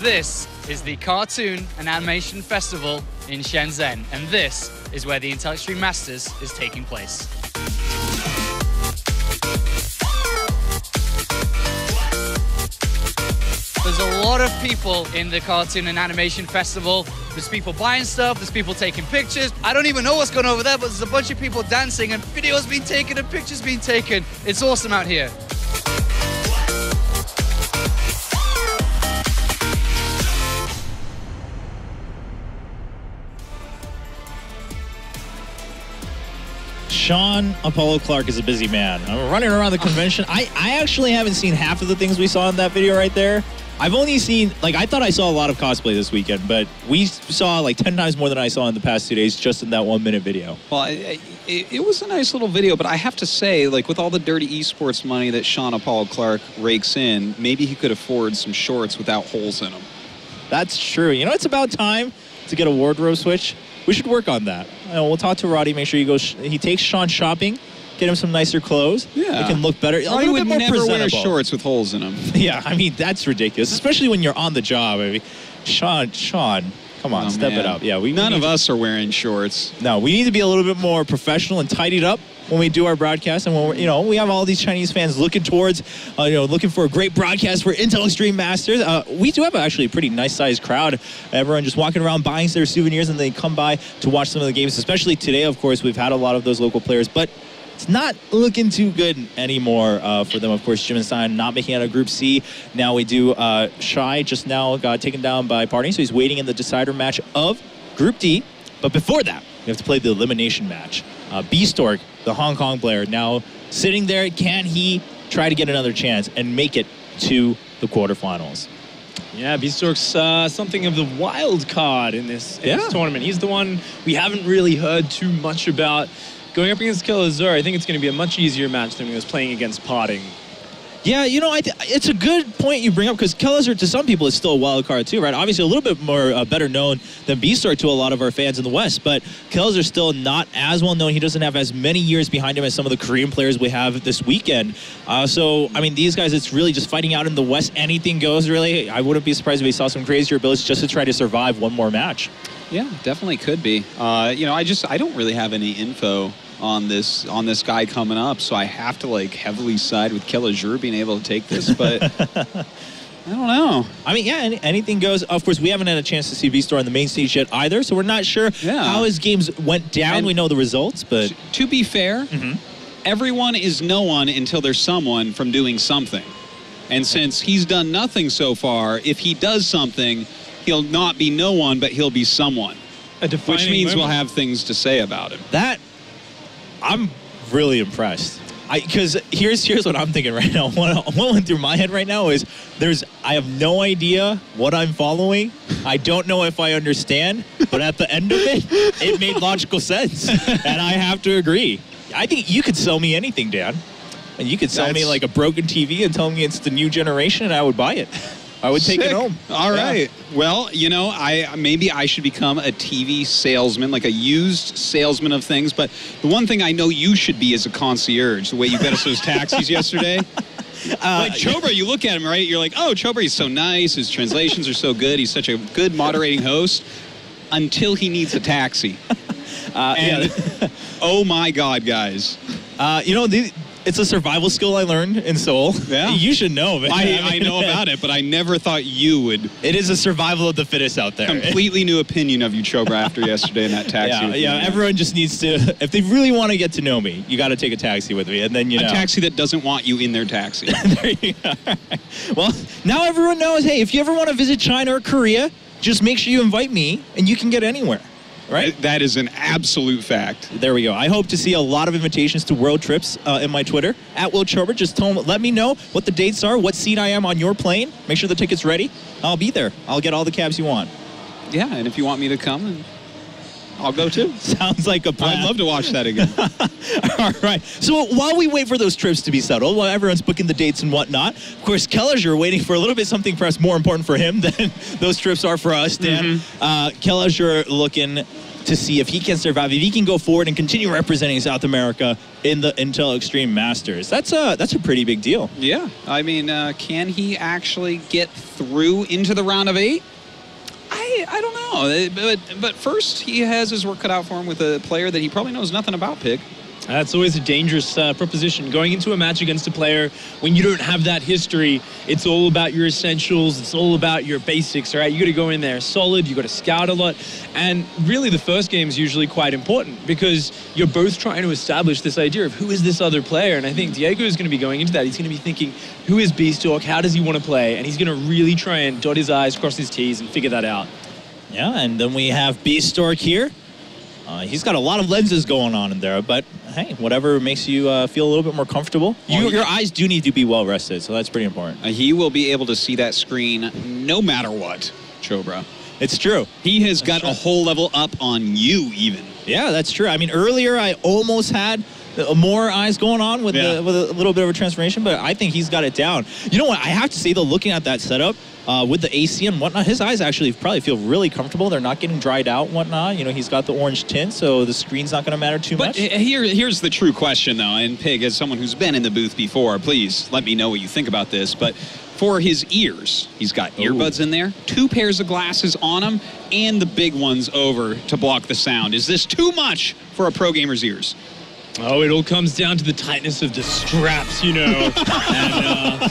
This is the Cartoon and Animation Festival in Shenzhen, and this is where the Intel Extreme Masters is taking place. There's a lot of people in the Cartoon and Animation Festival. There's people buying stuff, there's people taking pictures. I don't even know what's going on over there, but there's a bunch of people dancing and videos being taken and pictures being taken. It's awesome out here. Sean Apollo Clark is a busy man. I'm running around the convention. I actually haven't seen half of the things we saw in that video right there. I've only seen, like, I thought I saw a lot of cosplay this weekend, but we saw like 10 times more than I saw in the past 2 days just in that 1 minute video. Well, it was a nice little video, but I have to say, like, with all the dirty esports money that Sean Apollo Clark rakes in, maybe he could afford some shorts without holes in them. That's true. You know, it's about time to get a wardrobe switch. We should work on that. We'll talk to Roddy, make sure he takes Sean shopping, get him some nicer clothes. Yeah. It can look better. Roddy would never wear shorts with holes in them. Yeah, I mean, that's ridiculous, especially when you're on the job. I mean, Sean, come on, step it up. Yeah, None of us are wearing shorts. No, we need to be a little bit more professional and tidied up when we do our broadcast, and when we have all these Chinese fans looking towards, looking for a great broadcast for Intel Extreme Masters. We do have actually a pretty nice sized crowd. Everyone just walking around buying their souvenirs, and they come by to watch some of the games. Especially today, of course, we've had a lot of those local players, but it's not looking too good anymore for them. Of course, Jim and Stein not making it out of Group C. Now we do Shy just now got taken down by Party, so he's waiting in the decider match of Group D. But before that, we have to play the elimination match. Bistork, the Hong Kong player, now sitting there. Can he try to get another chance and make it to the quarterfinals? Yeah, Bistork's something of the wild card in this tournament. He's the one we haven't really heard too much about. Going up against Kelazhur, I think it's going to be a much easier match than he was playing against Parting. Yeah, it's a good point you bring up, because Kelazhur, to some people, is still a wild card too, right? Obviously, a little bit more better known than Bistork to a lot of our fans in the West, but Kelazhur's still not as well known. He doesn't have as many years behind him as some of the Korean players we have this weekend. So, I mean, these guys, it's really just fighting out in the West. Anything goes, really. I wouldn't be surprised if we saw some crazier abilities just to try to survive one more match. Yeah, definitely could be. I don't really have any info on this guy coming up, so I have to like heavily side with Kelazhur being able to take this, but I don't know. I mean, yeah, anything goes. Of course, we haven't had a chance to see Bistork on the main stage yet either, so we're not sure how his games went down. And we know the results, but to be fair, everyone is no one until there's someone from doing something. And since he's done nothing so far, if he does something, he'll not be no one, but he'll be someone. Which means we'll have things to say about him. I'm really impressed. Because here's what I'm thinking right now. What went through my head right now is I have no idea what I'm following. I don't know if I understand, but at the end of it, it made logical sense. And I have to agree. I think you could sell me anything, Dan. And you could sell me like a broken TV and tell me it's the new generation, and I would buy it. I would take it home. All right. Well, maybe I should become a TV salesman, like a used salesman of things. But the one thing I know you should be is a concierge, the way you got us those taxis yesterday. Like Chobra, you look at him, right? You're like, oh, Chobra, he's so nice. His translations are so good. He's such a good moderating host until he needs a taxi. Oh, my God, guys. It's a survival skill I learned in Seoul. Yeah. You should know of it. I know about it, but I never thought you would. It is a survival of the fittest out there. Completely new opinion of you, Chobra, after yesterday in that taxi. Yeah, everyone just needs to, if they really want to get to know me, you got to take a taxi with me, and then, A taxi that doesn't want you in their taxi. There you go. Well, now everyone knows, hey, if you ever want to visit China or Korea, just make sure you invite me, and you can get anywhere. Right? That is an absolute fact. There we go. I hope to see a lot of invitations to world trips in my Twitter, @WillChobert. Just let me know what the dates are, what seat I am on your plane. Make sure the ticket's ready. I'll be there. I'll get all the cabs you want. Yeah, and if you want me to come, I'll go too. Sounds like a plan. I'd love to watch that again. All right. So while we wait for those trips to be settled, while everyone's booking the dates and whatnot, of course, Kelazhur waiting for a little bit something perhaps more important for him than those trips are for us, Dan. Kelazhur looking to see if he can survive, if he can go forward and continue representing South America in the Intel Extreme Masters. That's a pretty big deal. Yeah, I mean, can he actually get through into the round of 8? I don't know, but first he has his work cut out for him with a player that he probably knows nothing about, Pig. That's always a dangerous proposition. Going into a match against a player when you don't have that history, it's all about your essentials, it's all about your basics, all right? You got to go in there solid, you got to scout a lot, and really the first game is usually quite important because you're both trying to establish this idea of who is this other player, and I think Diego is going to be going into that. He's going to be thinking, who is Bistork, how does he want to play, and he's going to really try and dot his I's, cross his T's, and figure that out. Yeah, and then we have Bistork here. He's got a lot of lenses going on in there, but hey, whatever makes you feel a little bit more comfortable. Your eyes do need to be well rested, so that's pretty important. He will be able to see that screen no matter what, Chobra. It's true. He has got a whole level up on you, even. Yeah, that's true. I mean, earlier I almost had more eyes going on with, with a little bit of a transformation, but I think he's got it down. You know what? I have to say, though, looking at that setup, with the AC and whatnot, his eyes actually probably feel really comfortable. They're not getting dried out and whatnot. You know, he's got the orange tint, so the screen's not going to matter too much. But here's the true question, though, and Pig, as someone who's been in the booth before, please let me know what you think about this, but for his ears, he's got earbuds in there, 2 pairs of glasses on him, and the big ones over to block the sound. Is this too much for a pro gamer's ears? Oh, it all comes down to the tightness of the straps, you know. And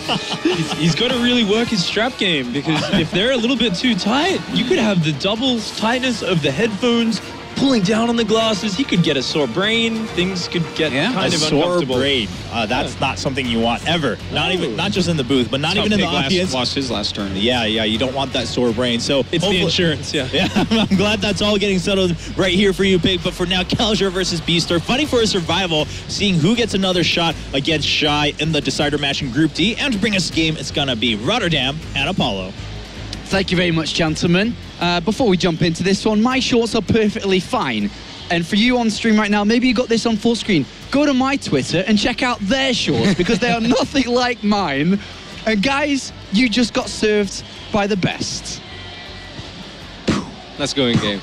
he's got to really work his strap game because if they're a little bit too tight, you could have the double tightness of the headphones pulling down on the glasses. He could get a sore brain. Things could get kind of sore uncomfortable. brain. That's not something you want ever. Not just in the booth, but not even in the audience. Lost his last turn. Yeah, you don't want that sore brain. So it's the insurance, Yeah, I'm glad that's all getting settled right here for you, Pig. But for now, Kelazhur versus Bistork, fighting for his survival, seeing who gets another shot against Shy in the decider match in Group D. And to bring us a game, it's gonna be Rotterdam and Apollo. Thank you very much, gentlemen. Before we jump into this one, my shorts are perfectly fine. And for you on stream right now, maybe you got this on full screen. Go to my Twitter and check out their shorts because they are nothing like mine. And guys, you just got served by the best. Let's go in game.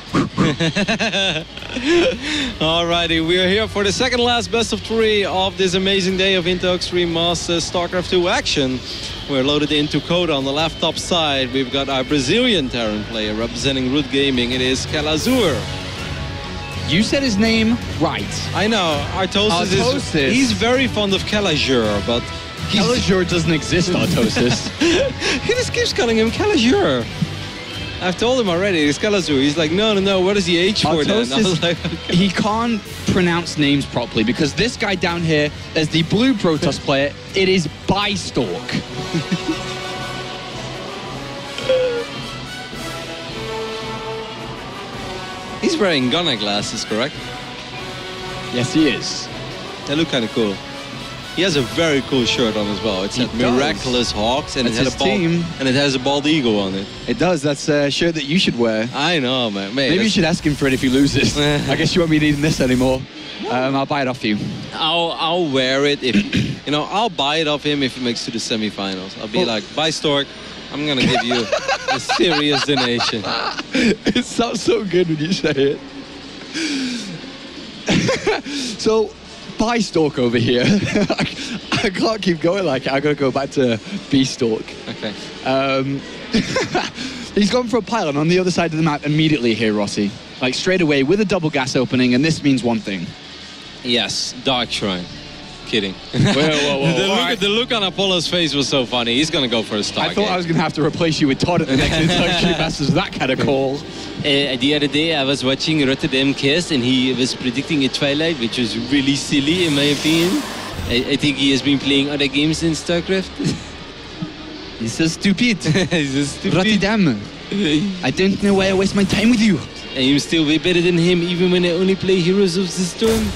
Alrighty, we are here for the second last best of 3 of this amazing day of Intel Extreme Masters StarCraft 2 action. We're loaded into Coda on the left top side. We've got our Brazilian Terran player representing Root Gaming. It is Kelazhur. You said his name right. I know, Artosis is... He's very fond of Kelazhur, but... Kelazhur doesn't exist, Artosis. He just keeps calling him Kelazhur. I've told him already, it's Kelazhur. He's like, no, what is the H for then? I was like, okay. He can't pronounce names properly because this guy down here is the blue Protoss player. It is Bistork. He's wearing gunner glasses, correct? Yes, he is. They look kind of cool. He has a very cool shirt on as well. It said Miraculous Hawks, and it has a bald eagle on it. It does. That's a shirt that you should wear. I know, man. Maybe you should ask him for it if he loses. I guess you won't be needing this anymore. I'll buy it off you. I'll wear it if I'll buy it off him if he makes it to the semifinals. I'll be like, Bistork, I'm gonna give you a serious donation. It sounds so good when you say it. So. Bistork over here. I can't keep going like it. I gotta go back to Bistork. Okay. He's gone for a pylon on the other side of the map immediately here, Rossi. Like straight away with a double gas opening, and this means one thing. Yes, Dark Shrine. Kidding. Whoa. The look on Apollo's face was so funny. He's gonna go for a Stargate. I thought I was gonna have to replace you with Todd at the next Intellectual Masters. That kind of call. The other day I was watching Rotterdam cast and he was predicting a Twilight, which was really silly in my opinion. I think he has been playing other games in StarCraft. He's so stupid. He's so stupid. Rotterdam. I don't know why I waste my time with you. I'm still way better than him even when I only play Heroes of the Storm.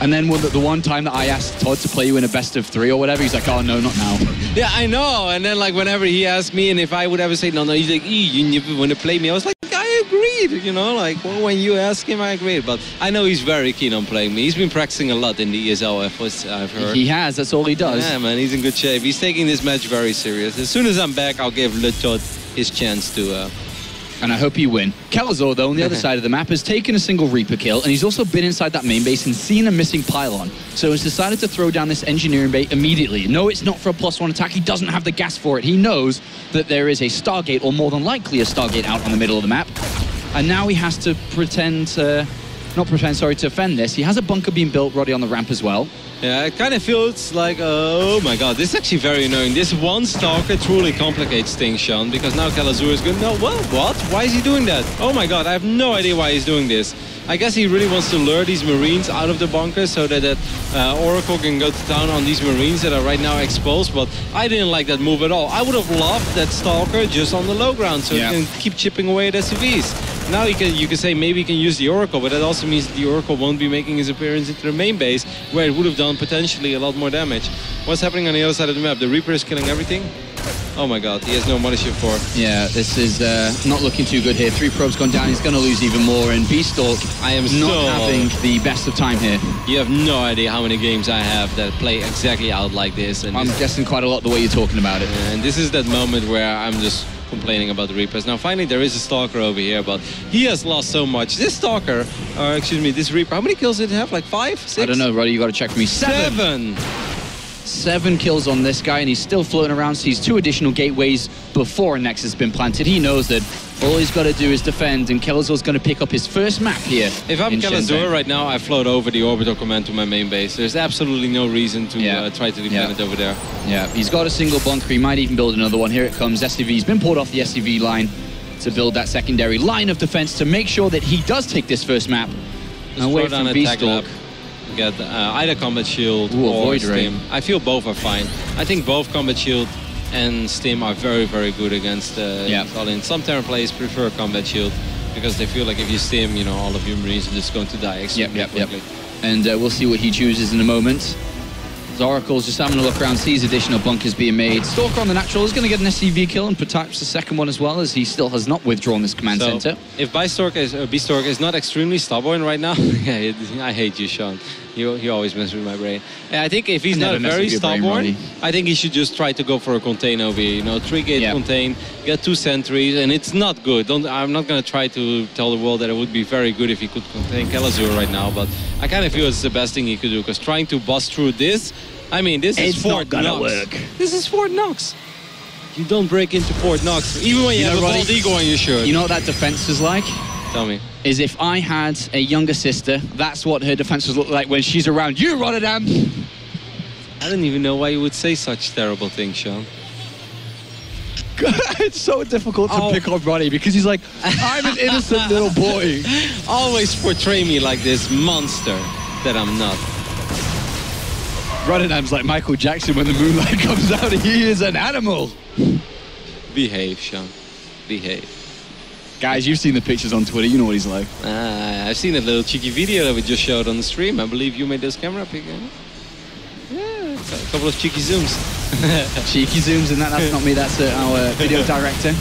And then the one time that I asked Todd to play you in a best of 3 or whatever, he's like, oh no, not now. Yeah, I know. And then like whenever he asked me and if I would ever say no, he's like, you never want to play me. I was like, I agreed, like when you ask him, I agreed. But I know he's very keen on playing me. He's been practicing a lot in the ESL efforts, I've heard. He has, that's all he does. Yeah, man, he's in good shape. He's taking this match very serious. As soon as I'm back, I'll give Le Todd his chance to And I hope you win. Kelazhur, though, on the other side of the map, has taken a single Reaper kill, and he's also been inside that main base and seen a missing pylon. So he's decided to throw down this engineering bait immediately. No, it's not for a +1 attack. He doesn't have the gas for it. He knows that there is a Stargate, or more than likely a Stargate, out on the middle of the map. And now he has to to defend this. He has a bunker being built, Roddy, on the ramp as well. Yeah, it kind of feels like, oh my god, this is actually very annoying. This one Stalker truly complicates things, Sean, because now Kelazhur is going, no, well, what? Why is he doing that? Oh my god, I have no idea why he's doing this. I guess he really wants to lure these Marines out of the bunker so that Oracle can go to town on these Marines that are right now exposed, but I didn't like that move at all. I would have loved that Stalker just on the low ground so he can keep chipping away at SCVs. Now you can say maybe he can use the Oracle, but that also means that the Oracle won't be making his appearance into the main base, where it would have done potentially a lot more damage. What's happening on the other side of the map? The Reaper is killing everything? Oh my god, he has no mothership for. Yeah, this is not looking too good here. 3 probes gone down, he's going to lose even more, and Bistork I am not having the best of time here. You have no idea how many games I have that play exactly out like this. And I'm guessing quite a lot the way you're talking about it. And this is that moment where I'm just complaining about the Reapers. Now finally there is a Stalker over here, but he has lost so much. This Stalker, or excuse me, this Reaper, how many kills did it have? Like 5, 6? I don't know, Roddy, you got to check for me. 7! 7 kills on this guy, and he's still floating around. Sees 2 additional gateways before a Nexus has been planted. He knows that all he's got to do is defend, and Kelazhur's going to pick up his first map here. If I'm Kelazhur right now, I float over the orbital command to my main base. There's absolutely no reason to try to defend it over there. Yeah, he's got a single bunker. He might even build another one. Here it comes. SCV's been pulled off the SCV line to build that secondary line of defense to make sure that he does take this first map. Away from Bistork. Get either Combat Shield or Void Stim. I feel both are fine. I think both Combat Shield and Stim are very, very good against Stalin. Some Terran players prefer Combat Shield because they feel like if you Stim, you know, all of your Marines are just going to die extremely quickly. And we'll see what he chooses in a moment. Oracle's just having a look around, sees additional bunkers being made. Stalker on the natural is going to get an SCV kill and perhaps the second one as well, as he still has not withdrawn this command center. If Bistork is not extremely stubborn right now, I hate you, Sean. He always messes with my brain. And I think if he's not very stubborn, I think he should just try to go for a contain over here. You know, 3-gate contain, get 2 sentries, and it's not good. I'm not going to try to tell the world that it would be very good if he could contain Kelazhur right now, but I kind of feel it's the best thing he could do, because trying to bust through this, I mean, this is Fort Knox. This is Fort Knox. You don't break into Fort Knox, even when you have a bald eagle on your shirt. You know what that defense is like? Tell me. Is if I had a younger sister, that's what her defenses look like when she's around you, Rotterdam. I don't even know why you would say such terrible things, Sean. It's so difficult to pick on Ronnie because he's like, I'm an innocent little boy. Always portray me like this monster that I'm not. Rotterdam's like Michael Jackson when the moonlight comes out. He is an animal. Behave, Sean. Behave. Guys, you've seen the pictures on Twitter. You know what he's like. I've seen a little cheeky video that we just showed on the stream. I believe you made those camera pics. Yeah, a couple of cheeky zooms. Cheeky zooms, and that's not me. That's our video director.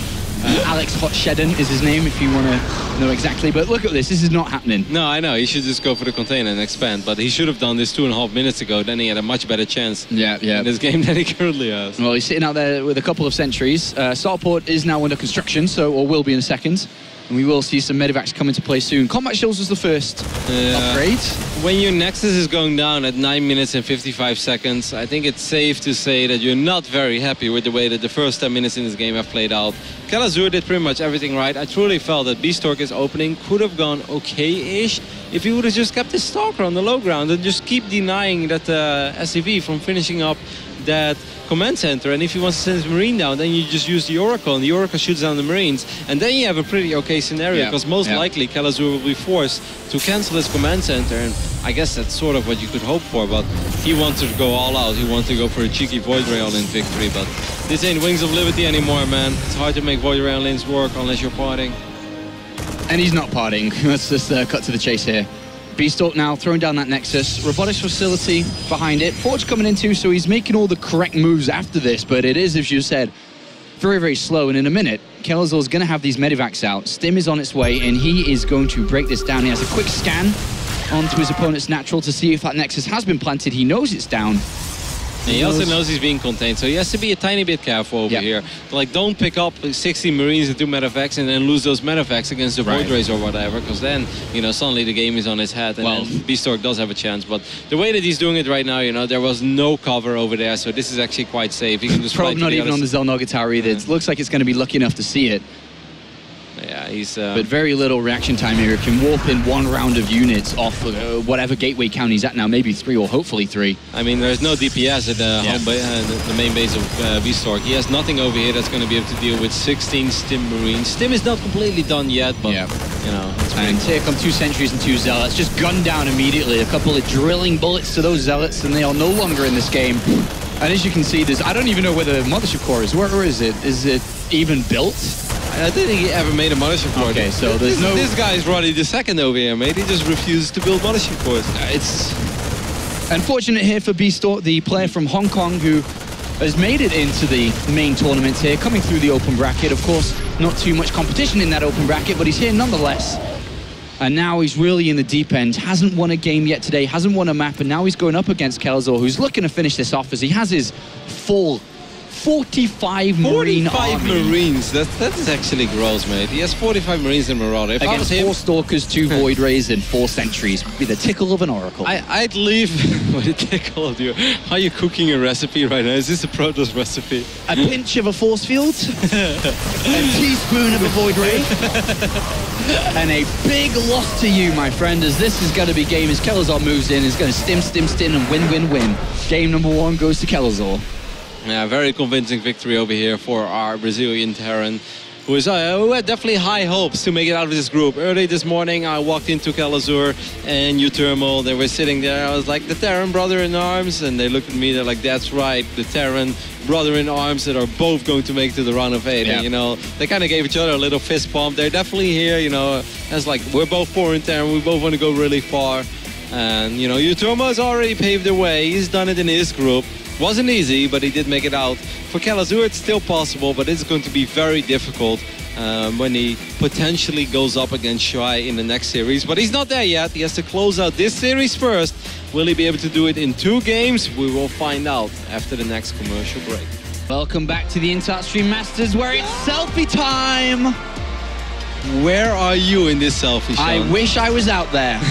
Alex Hotshedden is his name, if you want to know exactly. But look at this. This is not happening. No, I know. He should just go for the container and expand. But he should have done this 2.5 minutes ago. Then he had a much better chance in this game than he currently has. Well, he's sitting out there with a couple of sentries. Starport is now under construction, or will be in a second. And we will see some medevacs come into play soon. Combat Shields was the first upgrade. When your Nexus is going down at 9 minutes and 55 seconds, I think it's safe to say that you're not very happy with the way that the first 10 minutes in this game have played out. Kelazhur did pretty much everything right. I truly felt that Bistork's opening could have gone okay-ish if he would have just kept his Stalker on the low ground and just keep denying that SCV from finishing up that command center. And if he wants to send his Marine down, then you just use the Oracle, and the Oracle shoots down the Marines. And then you have a pretty okay scenario, because most likely Kelazhur will be forced to cancel his command center. And I guess that's sort of what you could hope for, but he wants to go all out. He wants to go for a cheeky Void Rail in victory, but this ain't Wings of Liberty anymore, man. It's hard to make Void Rail lanes work unless you're parting. And he's not parting. Let's just cut to the chase here. Bistork now throwing down that Nexus. Robotics facility behind it. Forge coming in too, so he's making all the correct moves after this, but it is, as you said, very, very slow. And in a minute, Kelazhur's going to have these medevacs out. Stim is on its way, and he is going to break this down. He has a quick scan onto his opponent's natural to see if that Nexus has been planted. He knows it's down. And he also knows he's being contained, so he has to be a tiny bit careful over here. Like, don't pick up 60 Marines and 2 Medevacs and then lose those Medevacs against the Void Rays or whatever, because then, you know, suddenly the game is on his head, and then Bistork does have a chance. But the way that he's doing it right now, you know, there was no cover over there, so this is actually quite safe. He can just Probe not even on the Zelnoga tower either. It looks like it's going to be lucky enough to see it. Yeah, he's... but very little reaction time here. It can warp in 1 round of units off whatever gateway count he's at now, maybe 3 or hopefully 3. I mean, there's no DPS at the main base of Bistork. He has nothing over here that's going to be able to deal with 16 Stim Marines. Stim is not completely done yet, but, you know... And here come 2 sentries and 2 zealots. Just gunned down immediately. A couple of drilling bullets to those zealots, and they are no longer in this game. And as you can see, I don't even know where the mothership core is. Where is it? Is it even built? I don't think he ever made a mothership core. Okay, so there's this guy's Roddy the second over here, mate. He just refuses to build mothership cores. It's unfortunate here for Bistork, the player from Hong Kong who has made it into the main tournament here, coming through the open bracket. Of course, not too much competition in that open bracket, but he's here nonetheless. And now he's really in the deep end. Hasn't won a game yet today, hasn't won a map, and now he's going up against Kelazhur, who's looking to finish this off as he has his full 45 Marine army. 45 Marines, that is actually gross, mate. He has 45 Marines in Marauder. If against 4 Stalkers, 2 Void Rays, and 4 Sentries. Be the tickle of an oracle. I'd leave with a tickle of you. How are you cooking a recipe right now? Is this a Protoss recipe? A pinch of a force field, a teaspoon of a Void Ray, and a big loss to you, my friend, as this is going to be game as Kelazhur moves in. Is going to stim, and win. Game number 1 goes to Kelazhur. Yeah, very convincing victory over here for our Brazilian Terran, who had definitely high hopes to make it out of this group. Early this morning, I walked into Kelazhur and U-Thermal. They were sitting there. I was like, the Terran brother-in-arms, and they looked at me. They're like, that's right, the Terran brother-in-arms that are both going to make it to the round of 8. Yeah. And, you know, they kind of gave each other a little fist bump. They're definitely here, you know, as like, we're both foreign Terran. We both want to go really far. And, you know, U-Thermal has already paved the way. He's done it in his group. Wasn't easy, but he did make it out. For Kelazhur, it's still possible, but it's going to be very difficult when he potentially goes up against Shuai in the next series. But he's not there yet. He has to close out this series first. Will he be able to do it in 2 games? We will find out after the next commercial break. Welcome back to the InTouchStream Masters, where it's selfie time. Where are you in this selfie, Sean? I wish I was out there.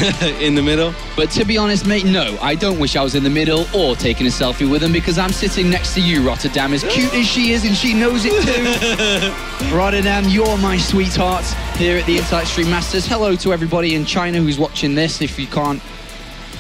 In the middle? But to be honest, mate, no. I don't wish I was in the middle or taking a selfie with him, because I'm sitting next to you, Rotterdam, as cute as she is, and she knows it too. Rotterdam, you're my sweetheart here at the InTouchStream Masters. Hello to everybody in China who's watching this. If you can't,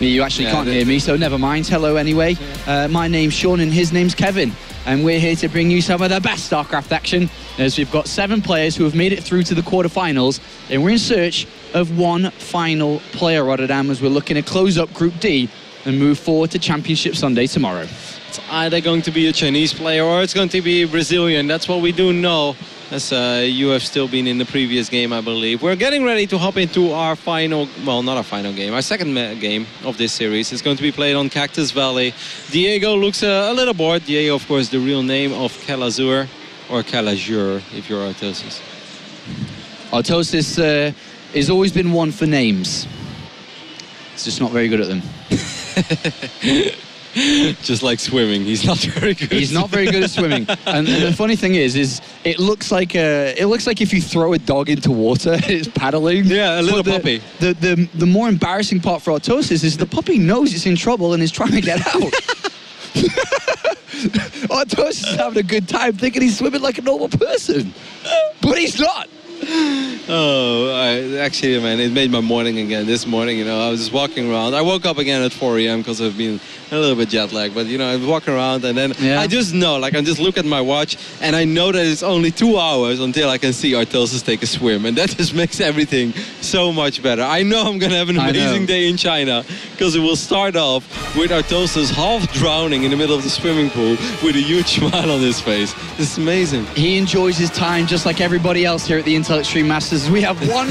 you actually can't hear me, so never mind. Hello anyway. My name's Sean and his name's Kevin. And we're here to bring you some of the best StarCraft action, as we've got 7 players who have made it through to the quarterfinals, and we're in search of 1 final player, Rotterdam, as we're looking to close up Group D and move forward to Championship Sunday tomorrow. It's either going to be a Chinese player or it's going to be Brazilian. That's what we do know, as you have still been in the previous game, I believe. We're getting ready to hop into our final, well, not our final game, our second game of this series. It's going to be played on Cactus Valley. Diego looks a little bored. Diego, of course, the real name of Kelazhur, or Kelazhur, if you're Artosis. Artosis has always been one for names. He's just not very good at them. Just like swimming, he's not very good. He's not very good at swimming. And the funny thing is it looks like if you throw a dog into water, it's paddling. Yeah, a little puppy. The more embarrassing part for Artosis is the puppy knows it's in trouble and is trying to get out. Artosis is having a good time, thinking he's swimming like a normal person, but he's not. Oh, actually, man, it made my morning again. This morning, you know, I was just walking around. I woke up again at 4 a.m. because I've been a little bit jet lagged. But, you know, I was walking around and then I just know, like, I just look at my watch and I know that it's only 2 hours until I can see Artosis take a swim. And that just makes everything so much better. I know I'm going to have an amazing day in China, because it will start off with Artosis half drowning in the middle of the swimming pool with a huge smile on his face. It's amazing. He enjoys his time just like everybody else here at the InTouchStream Masters. We have 1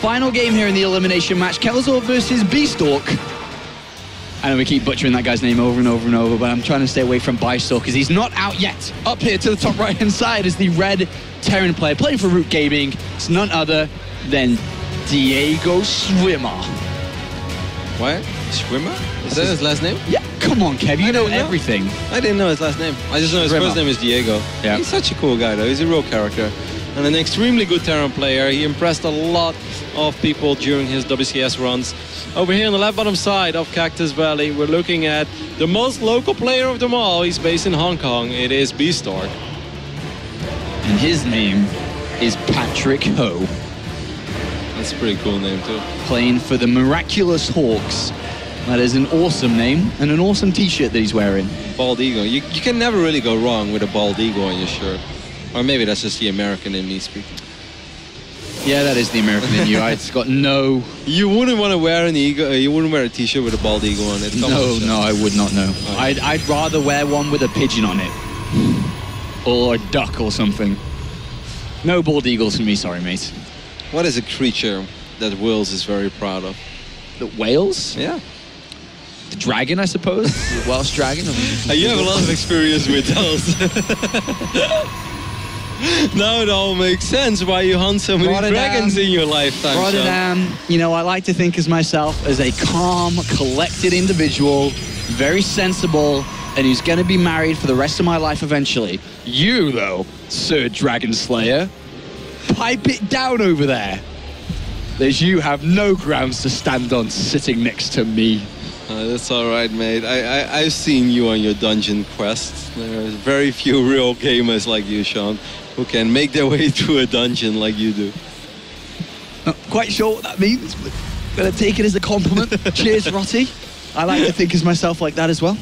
final game here in the elimination match. Kelazhur versus Bistork. I know we keep butchering that guy's name over and over and over, but I'm trying to stay away from Bistork because he's not out yet. Up here to the top right-hand side is the red Terran player playing for Root Gaming. It's none other than Diego Swimmer. What? Swimmer? Is that his last name? Yeah, Come on, Kev, you know didn't know. everything. I didn't know his last name. I just know his Rimmer. first name is Diego. Yeah. He's such a cool guy, though. He's a real character. And an extremely good Terran player. He impressed a lot of people during his WCS runs. Over here on the left bottom side of Cactus Valley, we're looking at the most local player of them all. He's based in Hong Kong. It is Bistork. And his name is Patrick Ho, That's a pretty cool name, too. playing for the Miraculous Hawks. That is an awesome name and an awesome t-shirt that he's wearing. Bald eagle. You can never really go wrong with a bald eagle on your shirt. Or maybe that's just the American in me speaking. Yeah, that is the American in you. It's got no... You wouldn't want to wear an eagle. You wouldn't wear a t-shirt with a bald eagle on it. Come on, No, I would not know. I'd rather wear one with a pigeon on it. Or a duck or something. No bald eagles for me, sorry, mate. What is a creature that Wales is very proud of? The whales? Yeah. The dragon, I suppose. The Welsh dragon. You have a lot of experience with those. Now it all makes sense why you hunt so many dragons in your lifetime. Rotterdam, you know, I like to think of myself as a calm, collected individual, very sensible, and who's going to be married for the rest of my life eventually. You, though, Sir Dragon Slayer, pipe it down over there. As you have no grounds to stand on sitting next to me. That's all right, mate. I've seen you on your dungeon quests. There's very few real gamers like you, Sean, who can make their way through a dungeon like you do. Not quite sure what that means, but gonna take it as a compliment. Cheers, Rotty. I like to think of myself like that as well.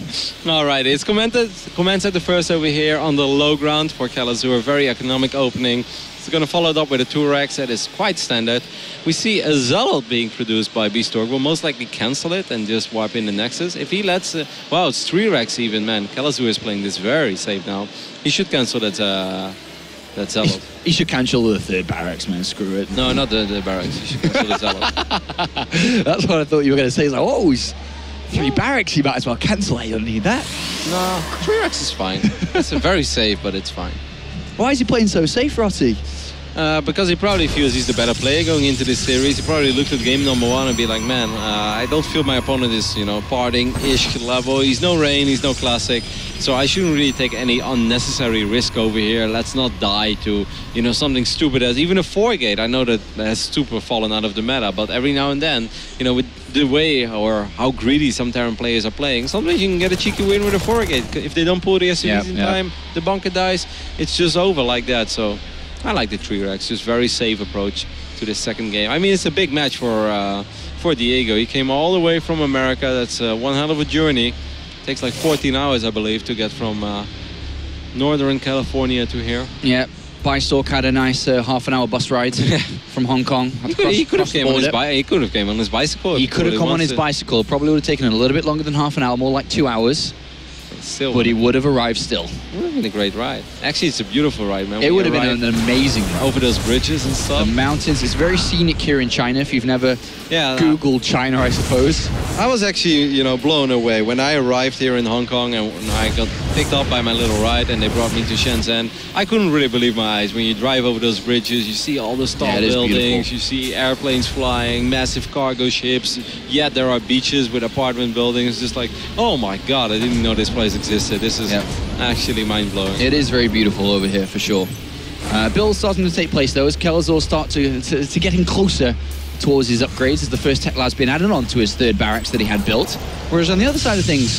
All right, it's commented the first over here on the low ground for Kelazhur. Very economic opening. It's going to follow it up with a 2-Rex that is quite standard. We see a Zealot being produced by Bistork. We'll most likely cancel it and just wipe in the Nexus. If he lets... wow, it's 3-Rex even, man. Kelazhur is playing this very safe now. He should cancel that Zealot. He should cancel the 3rd barracks, man. Screw it. No, not the barracks. He should cancel the Zealot. That's what I thought you were going to say. It's like, oh, he's 3 barracks. You might as well cancel it. You don't need that. No, 3-Rex is fine. It's very safe, but it's fine. Why is he playing so safe, Rotty? Because he probably feels he's the better player going into this series. He probably looked at game number 1 and be like, man, I don't feel my opponent is, parting-ish level. He's no Rain, he's no Classic. So I shouldn't really take any unnecessary risk over here. Let's not die to, something stupid as even a 4-gate. I know that has super fallen out of the meta, but every now and then, with the way or how greedy some Terran players are playing, sometimes you can get a cheeky win with a 4-gate. If they don't pull the SCVs in time, the bunker dies, it's just over like that. So I like the 3-Rex, just very safe approach to this second game. I mean, it's a big match for Diego. He came all the way from America. That's one hell of a journey. Takes like 14 hours, I believe, to get from Northern California to here. Yeah, Bistork had a nice half-an-hour bus ride from Hong Kong. He could have came on his bicycle. He could have come on his bicycle. Probably would have taken a little bit longer than half an hour, more like 2 hours. Still, but he would have arrived still. It would have been a great ride. Actually, it's a beautiful ride, man. It would have been an amazing ride. Over those bridges and stuff. The mountains. It's very scenic here in China, if you've never Googled China, I suppose. I was actually, blown away. When I arrived here in Hong Kong and when I got picked up by my little ride and they brought me to Shenzhen, I couldn't really believe my eyes. When you drive over those bridges, you see all those tall buildings, you see airplanes flying, massive cargo ships, yet there are beaches with apartment buildings. Just like, oh my God, I didn't know this place existed. This is actually mind-blowing. It is very beautiful over here, for sure. Builds starting to take place, though, as Kelazhur start to getting closer towards his upgrades, as the first tech lab's been added on to his 3rd barracks that he had built. Whereas on the other side of things,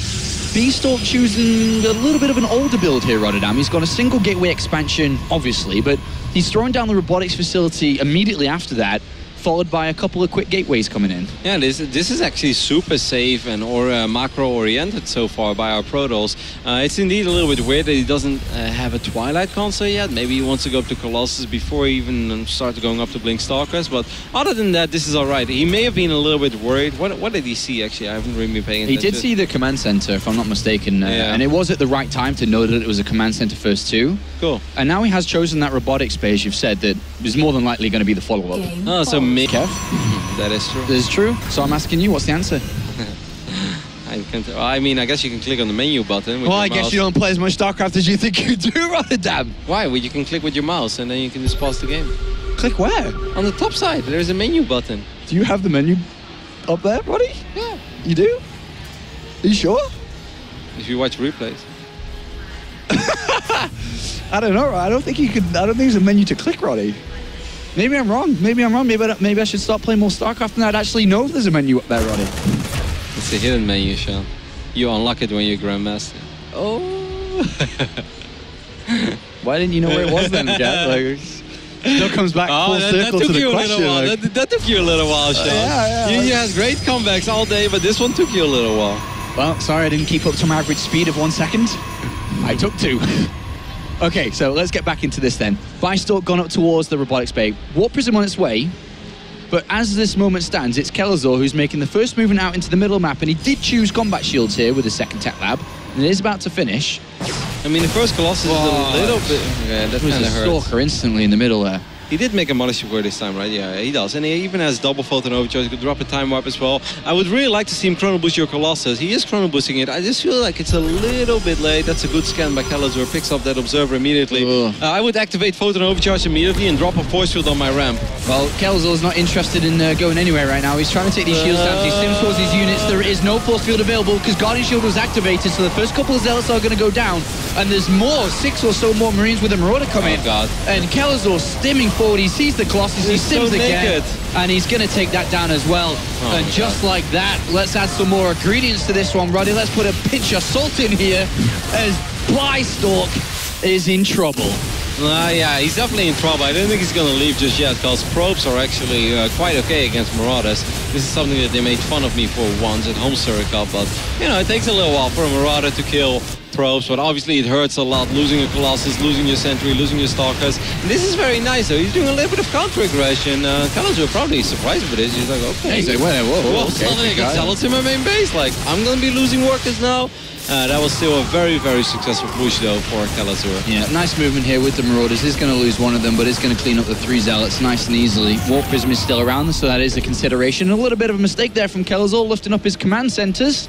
Bistork choosing a little bit of an older build here, Rotterdam. He's got a single gateway expansion, obviously, but he's throwing down the robotics facility immediately after that, followed by a couple of quick gateways coming in. Yeah, this is actually super safe and macro-oriented so far by our Protoss. It's indeed a little bit weird that he doesn't have a Twilight console yet. Maybe he wants to go up to Colossus before he even starts going up to Blink Stalkers. But other than that, this is all right. He may have been a little bit worried. What did he see, actually? I haven't really been paying attention. He did see the command center, if I'm not mistaken. And it was at the right time to know that it was a command center first too. Cool. And now he has chosen that robotics base. You've said that is more than likely going to be the follow-up. Oh, so Kev? That is true. That is true. So I'm asking you, what's the answer? I mean, I guess you can click on the menu button. With well, your I guess mouse. you don't play as much StarCraft as you think you do, Rotterdam. Why? Well, you can click with your mouse and then you can just pause the game. Click where? On the top side, there's a menu button. Do you have the menu up there, Roddy? Yeah. You do? Are you sure? if you watch replays. I don't know. I don't think you could. I don't think there's a menu to click, Roddy. Maybe I'm wrong. Maybe I should start playing more StarCraft and I'd actually know there's a menu up there, Roddy. It's a hidden menu, Sean. You unlock it when you're Grandmaster. Oh. Why didn't you know where it was then, Jack? Like, still comes back full circle to the question. That took you a little while, Sean. You had great comebacks all day, but this one took you a little while. Well, sorry I didn't keep up to my average speed of 1 second. I took 2. Okay, so let's get back into this then. Bistork gone up towards the robotics bay. Warp Prism on its way, but as this moment stands, it's Kelazhur who's making the first movement out into the middle map, and he did choose combat shields here with his second tech lab, and it is about to finish. I mean, the first Colossus is a little bit... Yeah, that kind of hurts. Stalker instantly in the middle there. He did make a Mothership War this time, right? Yeah, he does. And he even has double photon overcharge. He could drop a time warp as well. I would really like to see him chrono boost your Colossus. He is chrono boosting it. I just feel like it's a little bit late. That's a good scan by Kelazhur. Picks up that observer immediately. I would activate photon overcharge immediately and drop a force field on my ramp. Well, Kelazhur's not interested in going anywhere right now. He's trying to take these shields down. He sims towards his units. There is no force field available because Guardian Shield was activated, so the first couple of Zealots are going to go down. And there's more, 6 or so more Marines with a Marauder coming. Oh, God. And Kelazhur stimming forward. He sees the Colossus, he sims so again, and he's going to take that down as well. And just like that, let's add some more ingredients to this one, Roddy. Let's put a pinch of salt in here as Bistork is in trouble. Yeah, he's definitely in trouble. I don't think he's going to leave just yet, because probes are actually quite okay against Marauders. This is something that they made fun of me for once at Home Circuit Cup, but, you know, it takes a little while for a Marauder to kill probes, but obviously it hurts a lot, losing a Colossus, losing your Sentry, losing your Stalkers. And this is very nice, though. He's doing a little bit of counter-aggression. Kelazhur probably surprised with this. He's like, okay. He's like, whoa, suddenly I got Zealots in my main base. Like, I'm going to be losing workers now. That was still a very, very successful push, though, for Kelazhur. Yeah, nice movement here with the Marauders. He's going to lose one of them, but he's going to clean up the 3 Zealots nice and easily. Warp Prism is still around, so that is a consideration. A little bit of a mistake there from Kelazhur, lifting up his command centers.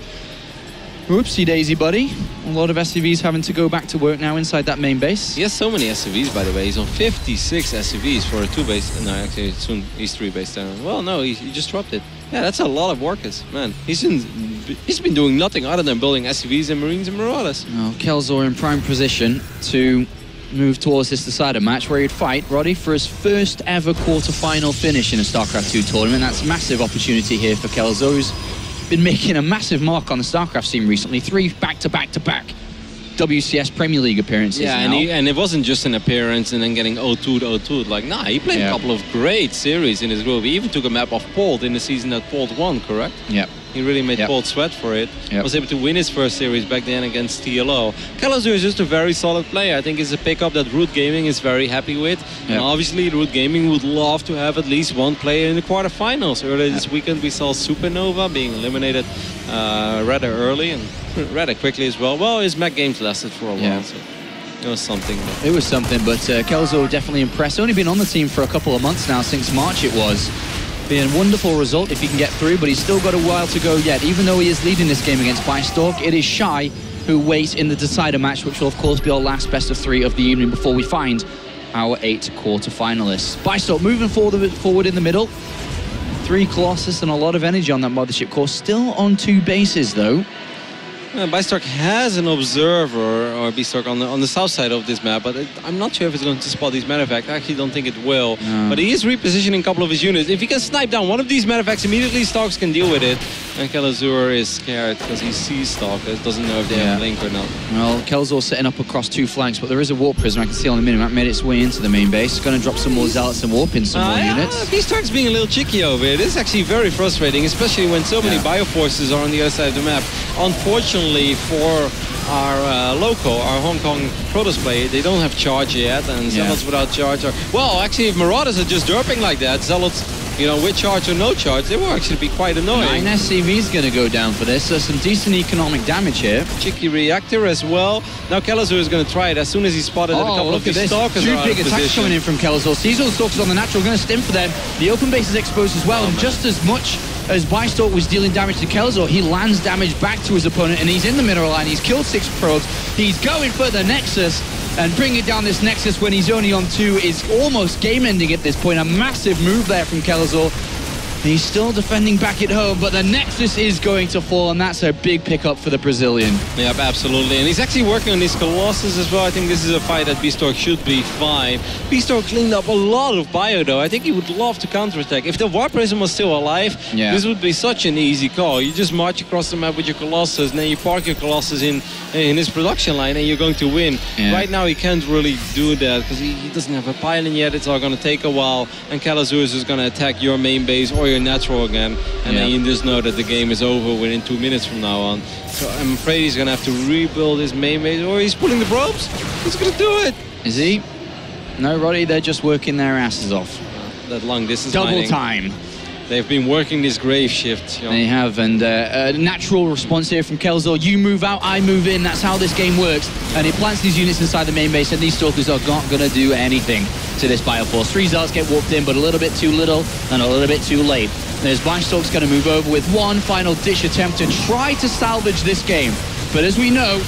Whoopsie daisy, buddy. A lot of SCVs having to go back to work now inside that main base. He has so many SCVs, by the way. He's on 56 SCVs for a 2-base. No, actually, soon he's 3-base down. Well, no, he just dropped it. Yeah, that's a lot of workers, man. He's been doing nothing other than building SCVs and Marines and Marauders. Well, Kelazhur in prime position to move towards this decider match where he'd fight Roddy for his first ever quarter-final finish in a StarCraft 2 tournament. That's a massive opportunity here for Kelazhur, who's been making a massive mark on the StarCraft scene recently. 3 back-to-back-to-back WCS Premier League appearances. Yeah, and it wasn't just an appearance and then getting 0-2'd. Like, nah, he played a couple of great series in his group. He even took a map off Polt in the season that Polt won, correct? Yeah. He really made Polt sweat for it. Was able to win his first series back then against TLO. Kelazhur is just a very solid player. I think it's a pickup that Root Gaming is very happy with. And obviously, Root Gaming would love to have at least one player in the quarterfinals. Earlier this weekend, we saw Supernova being eliminated rather early and rather quickly as well. Well, his Mac games lasted for a while, so it was something. It was something, but Kelazhur definitely impressed. Only been on the team for a couple of months now, since March it was. Being a wonderful result if he can get through, but he's still got a while to go yet. Even though he is leading this game against Bistork, it is Shy who waits in the decider match, which will of course be our last best of 3 of the evening before we find our 8 quarter-finalists. Bistork moving forward in the middle. 3 Colossus and a lot of energy on that mothership course. Still on 2 bases though. Bistork has an observer, or Bistork, on the south side of this map, but I'm not sure if it's going to spot these Medevacts. I actually don't think it will. But he is repositioning a couple of his units. If he can snipe down one of these Medevacts immediately, Stalks can deal with it. And Kelazhur is scared because he sees Stalkers, doesn't know if they have a link or not. Well, Kelazhur setting up across 2 flanks, but there is a Warp Prism I can see on the minimap, made its way into the main base. Going to drop some more Zealots and warp in some more units. Bistork's being a little cheeky over it. It's actually very frustrating, especially when so many Bioforces are on the other side of the map. Unfortunately for our Hong Kong Protoss player, they don't have charge yet, and Zealots without charge are... Well, actually, if Marauders are just derping like that, Zealots, you know, with charge or no charge, they will actually be quite annoying. 9 SCV's going to go down for this, so some decent economic damage here. Cheeky reactor as well. Now Kelazhur is going to try it as soon as he spotted that a couple of these Stalkers 2 big attacks coming in from Kelazhur. Sees all the Stalkers on the natural, going to stim for them. The open base is exposed as well, and just as much as Bistork was dealing damage to Kelazhur, he lands damage back to his opponent, and he's in the middle line. He's killed 6 probes. He's going for the Nexus, and bringing down this Nexus when he's only on 2 is almost game-ending at this point. A massive move there from Kelazhur. He's still defending back at home, but the Nexus is going to fall, and that's a big pickup for the Brazilian. Yep, absolutely. And he's actually working on these Colossus as well. I think this is a fight that Bistork should be fine. Bistork cleaned up a lot of bio, though. I think he would love to counterattack. If the Warp Prism was still alive, this would be such an easy call. You just march across the map with your Colossus, and then you park your Colossus in his production line, and you're going to win. Right now, he can't really do that, because he doesn't have a pylon yet. It's all going to take a while, and Kelazhur is just going to attack your main base or your natural again, and then you just know that the game is over within 2 minutes from now on. So I'm afraid he's going to have to rebuild his main base, or he's pulling the probes. He's going to do it. Is he? No, Roddy, they're just working their asses off. That long distance Double mining. time. They've been working this grave shift. You know. They have, and a natural response here from Kelazhur. You move out, I move in. That's how this game works. And it plants these units inside the main base, and these Stalkers are not going to do anything to this Bioforce. 3 Zarts get warped in, but a little bit too little and a little bit too late. There's Bistork's going to move over with one final ditch attempt to try to salvage this game. But as we know,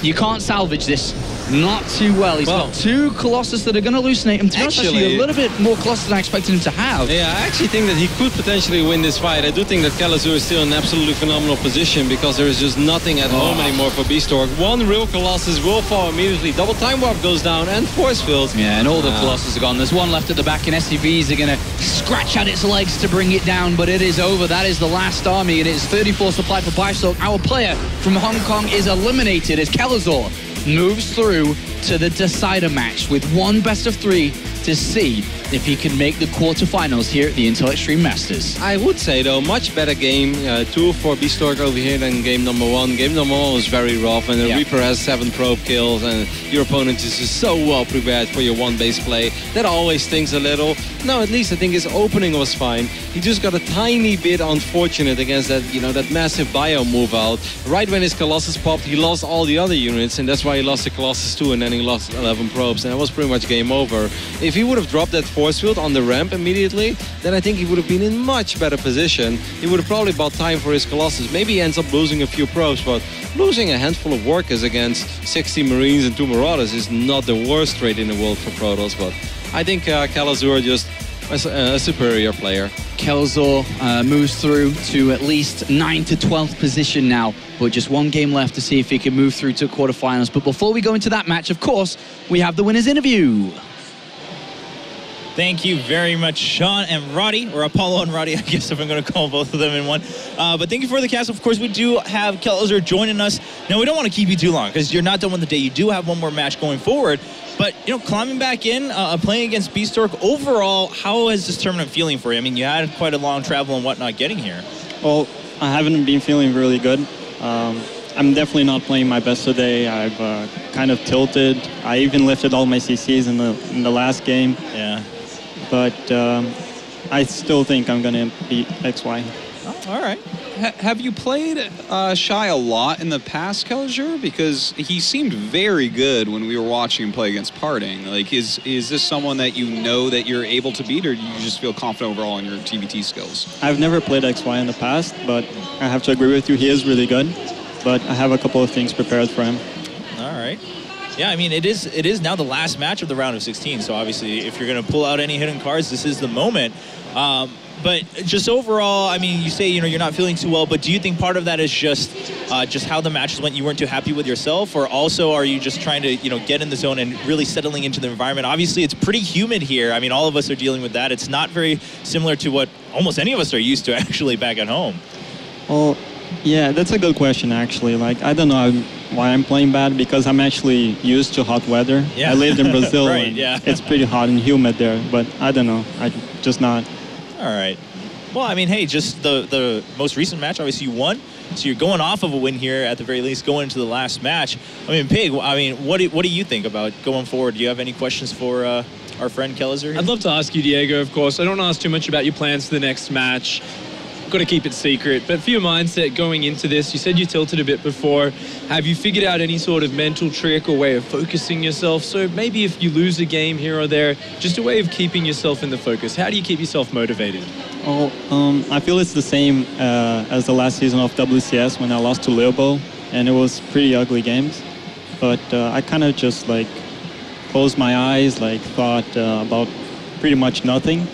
you can't salvage this. Not too well. He's got 2 Colossus that are going to hallucinate him. To be honest, actually a little bit more Colossus than I expected him to have. Yeah, I actually think that he could potentially win this fight. I do think that Kelazhur is still in an absolutely phenomenal position, because there is just nothing at home anymore for Bistork. 1 real Colossus will fall immediately. Double time warp goes down and force field. Yeah, and all the Colossus are gone. There's 1 left at the back, and SCVs are going to scratch at its legs to bring it down, but it is over. That is the last army, and it's 34 supply for Bistork. Our player from Hong Kong is eliminated as Kelazhur moves through to the decider match with 1 best of 3 to see if he can make the quarterfinals here at the Intel Extreme Masters. I would say, though, much better game 2 for Bistork over here than game number 1. Game number 1 was very rough, and the Reaper has 7 probe kills, and your opponent is just so well prepared for your 1 base play. That always stings a little. No, at least I think his opening was fine. He just got a tiny bit unfortunate against that, that massive bio move out. Right when his Colossus popped, he lost all the other units, and that's why he lost the Colossus 2, and then he lost 11 probes, and that was pretty much game over. If he would have dropped that force field on the ramp immediately, then I think he would have been in much better position. He would have probably bought time for his Colossus. Maybe he ends up losing a few probes, but losing a handful of workers against 60 Marines and 2 Marauders is not the worst trade in the world for Protoss, but I think Kelazhur just a superior player. Kelazhur moves through to at least 9th to 12th position now, but just 1 game left to see if he can move through to quarterfinals. But before we go into that match, of course, we have the winner's interview. Thank you very much, Sean and Roddy, or Apollo and Roddy, I guess, if I'm going to call both of them in one. But thank you for the cast. Of course, we do have Kelazhur joining us. Now, we don't want to keep you too long, because you're not done with the day. You do have 1 more match going forward. But, climbing back in, playing against Bistork, overall, how is this tournament feeling for you? I mean, you had quite a long travel and whatnot getting here. Well, I haven't been feeling really good. I'm definitely not playing my best today. I've kind of tilted. I even lifted all my CCs in the last game. Yeah. But I still think I'm going to beat XY. Oh, all right. Have you played Shy a lot in the past, Kelazhur? Because he seemed very good when we were watching him play against Parting. Like, is this someone that you know that you're able to beat, or do you just feel confident overall in your TVT skills? I've never played XY in the past, but I have to agree with you, he is really good. But I have a couple of things prepared for him. All right. Yeah, I mean, it is now the last match of the round of 16, so obviously if you're going to pull out any hidden cards, this is the moment. But just overall, I mean, you say, you're not feeling too well, but do you think part of that is just how the matches went, you weren't too happy with yourself, or also are you just trying to, get in the zone and really settling into the environment? Obviously, it's pretty humid here. I mean, all of us are dealing with that. It's not very similar to what almost any of us are used to actually back at home. Well, yeah, that's a good question, actually. Like, I don't know why I'm playing bad, because I'm actually used to hot weather. Yeah. I lived in Brazil, right, and yeah. It's pretty hot and humid there, but I don't know. I'm just not. All right. Well, I mean, hey, just the most recent match, obviously you won, so you're going off of a win here at the very least, going into the last match. I mean, Pig, what do you think about going forward? Do you have any questions for our friend Kelazhur? I'd love to ask you, Diego, of course. I don't ask too much about your plans for the next match. Got to keep it secret, but for your mindset going into this, you said you tilted a bit before. Have you figured out any sort of mental trick or way of focusing yourself? So maybe if you lose a game here or there, just a way of keeping yourself in the focus. How do you keep yourself motivated? Oh, I feel it's the same as the last season of WCS when I lost to Leobo, and it was pretty ugly games. But I kind of just closed my eyes, thought about pretty much nothing.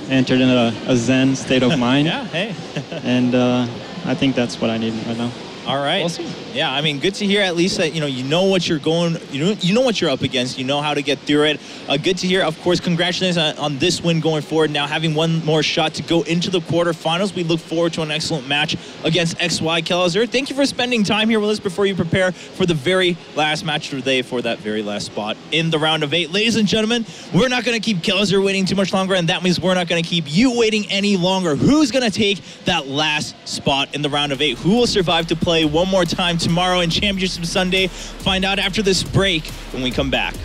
entered in a zen state of mind. Yeah, hey. And I think that's what I need right now. All right. Awesome. Yeah, I mean, good to hear at least that, you know what you're going, you know what you're up against, you know how to get through it. Good to hear. Of course, congratulations on this win going forward. Now having one more shot to go into the quarterfinals. We look forward to an excellent match against XY Kelazhur. Thank you for spending time here with us before you prepare for the very last match today for that very last spot in the round of 8. Ladies and gentlemen, we're not going to keep Kelazhur waiting too much longer, and that means we're not going to keep you waiting any longer. Who's going to take that last spot in the round of 8? Who will survive to play one more time tomorrow in Championship Sunday? Find out after this break when we come back.